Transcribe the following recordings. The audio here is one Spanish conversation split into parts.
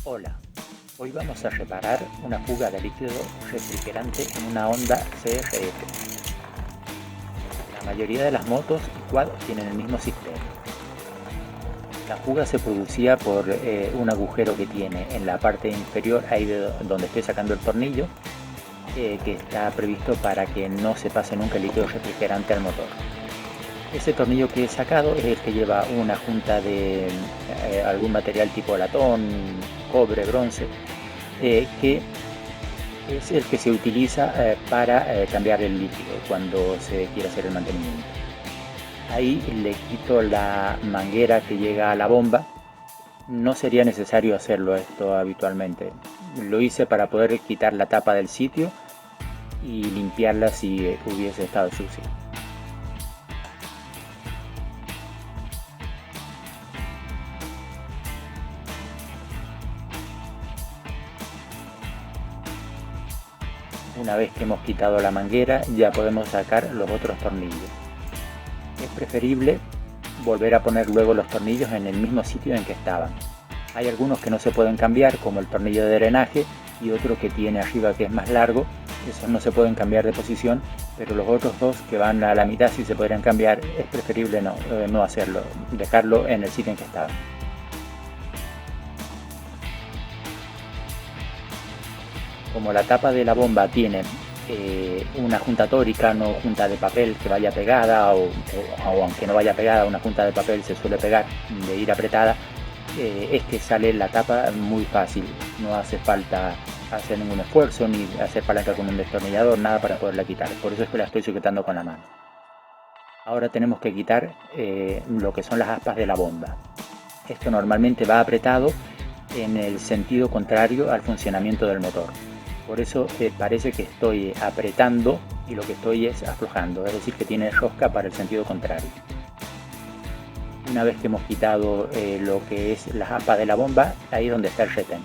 Hola, hoy vamos a reparar una fuga de líquido refrigerante en una Honda CRF. La mayoría de las motos y quad tienen el mismo sistema. La fuga se producía por un agujero que tiene en la parte inferior, ahí donde estoy sacando el tornillo, que está previsto para que no se pase nunca el líquido refrigerante al motor. Ese tornillo que he sacado es el que lleva una junta de algún material tipo latón, cobre, bronce, que es el que se utiliza para cambiar el líquido cuando se quiere hacer el mantenimiento. Ahí le quito la manguera que llega a la bomba. No sería necesario hacerlo esto habitualmente. Lo hice para poder quitar la tapa del sitio y limpiarla si hubiese estado sucia. Una vez que hemos quitado la manguera, ya podemos sacar los otros tornillos. Es preferible volver a poner luego los tornillos en el mismo sitio en que estaban. Hay algunos que no se pueden cambiar, como el tornillo de drenaje, y otro que tiene arriba que es más largo. Esos no se pueden cambiar de posición, pero los otros dos que van a la mitad sí se podrían cambiar. Es preferible no hacerlo, dejarlo en el sitio en que estaban. Como la tapa de la bomba tiene una junta tórica, no junta de papel que vaya pegada, o aunque no vaya pegada, una junta de papel se suele pegar de ir apretada, es que sale la tapa muy fácil. No hace falta hacer ningún esfuerzo ni hacer palanca con un destornillador, nada para poderla quitar. Por eso es que la estoy sujetando con la mano. Ahora tenemos que quitar lo que son las aspas de la bomba. Esto normalmente va apretado en el sentido contrario al funcionamiento del motor. Por eso parece que estoy apretando y lo que estoy es aflojando, es decir, que tiene rosca para el sentido contrario. Una vez que hemos quitado lo que es la aspa de la bomba, ahí es donde está el retén.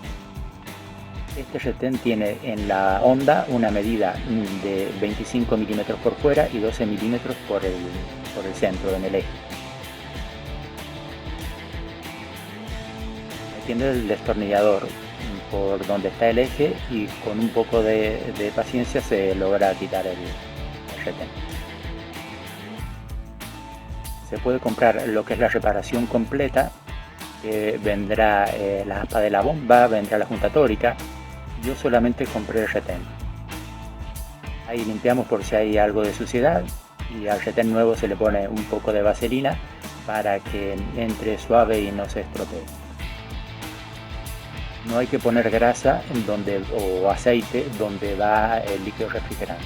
Este retén tiene en la Honda una medida de 25 milímetros por fuera y 12 milímetros por el centro, en el eje. Metiendo el destornillador por donde está el eje y con un poco de paciencia se logra quitar el retén. Se puede comprar lo que es la reparación completa, que vendrá la aspa de la bomba, vendrá la junta tórica. Yo solamente compré el retén. Ahí limpiamos por si hay algo de suciedad y al retén nuevo se le pone un poco de vaselina para que entre suave y no se estropee. No hay que poner grasa o aceite donde va el líquido refrigerante.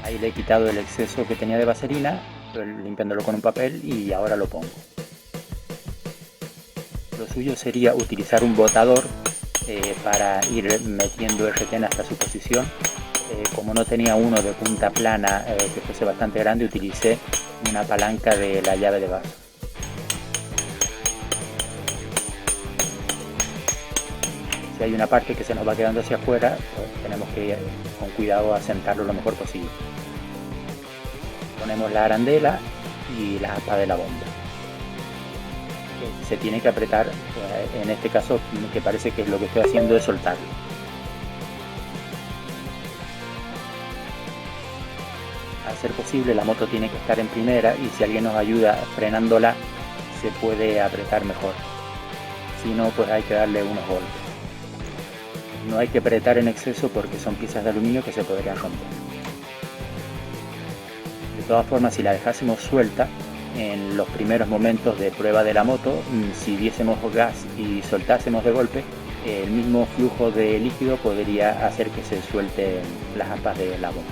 Ahí le he quitado el exceso que tenía de vaselina, limpiándolo con un papel, y ahora lo pongo. Lo suyo sería utilizar un botador para ir metiendo el retén hasta su posición. Como no tenía uno de punta plana que fuese bastante grande, utilicé una palanca de la llave de vaso. Si hay una parte que se nos va quedando hacia afuera, pues tenemos que ir con cuidado a sentarlo lo mejor posible. Ponemos la arandela y la aspa de la bomba. Se tiene que apretar, en este caso que parece que lo que estoy haciendo es soltarlo. Al ser posible, la moto tiene que estar en primera, y si alguien nos ayuda frenándola se puede apretar mejor. Si no, pues hay que darle unos golpes. No hay que apretar en exceso porque son piezas de aluminio que se podrían romper. De todas formas, si la dejásemos suelta en los primeros momentos de prueba de la moto, si diésemos gas y soltásemos de golpe, el mismo flujo de líquido podría hacer que se suelten las aspas de la bomba.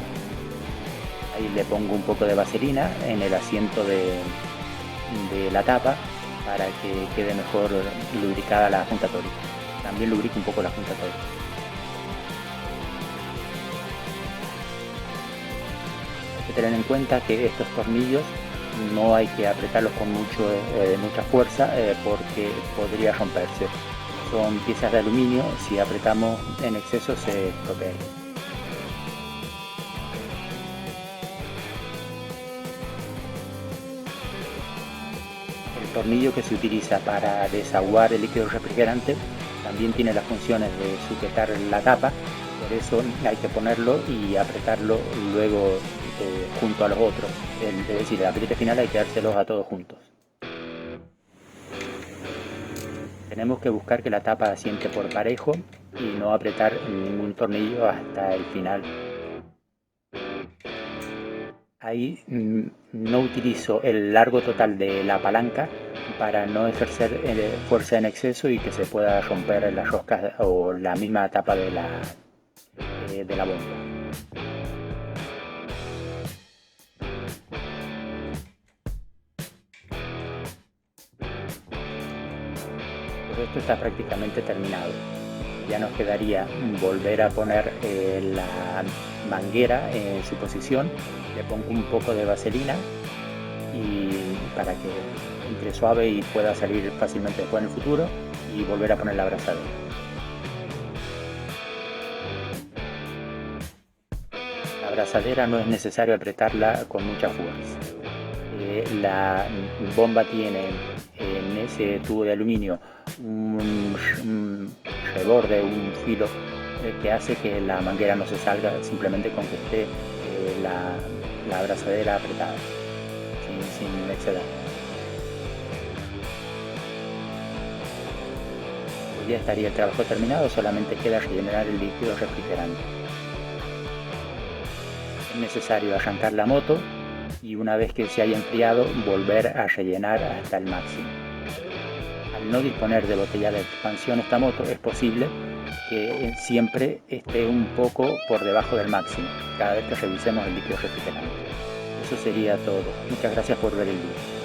Ahí le pongo un poco de vaselina en el asiento de la tapa para que quede mejor lubricada la junta tórica. También lubrico un poco la junta tórica. Hay que tener en cuenta que estos tornillos no hay que apretarlos con mucha fuerza porque podría romperse. Son piezas de aluminio, si apretamos en exceso se estropean. El tornillo que se utiliza para desaguar el líquido refrigerante también tiene las funciones de sujetar la tapa, por eso hay que ponerlo y apretarlo luego junto a los otros, es decir, el apriete final hay que dárselos a todos juntos. Tenemos que buscar que la tapa asiente por parejo y no apretar ningún tornillo hasta el final. Ahí no utilizo el largo total de la palanca para no ejercer fuerza en exceso y que se pueda romper las roscas o la misma tapa de la bomba. Pues esto está prácticamente terminado. Ya nos quedaría volver a poner la manguera en su posición. Le pongo un poco de vaselina y para que entre suave y pueda salir fácilmente después en el futuro, y volver a poner la abrazadera. La abrazadera no es necesario apretarla con mucha fuerza. La bomba tiene en ese tubo de aluminio un reborde, un filo que hace que la manguera no se salga simplemente con que esté la abrazadera apretada, sin exceder. Pues ya estaría el trabajo terminado, solamente queda rellenar el líquido refrigerante. Es necesario arrancar la moto y una vez que se haya enfriado volver a rellenar hasta el máximo. Al no disponer de botella de expansión esta moto, es posible que siempre esté un poco por debajo del máximo cada vez que revisemos el líquido refrigerante. Eso sería todo. Muchas gracias por ver el vídeo.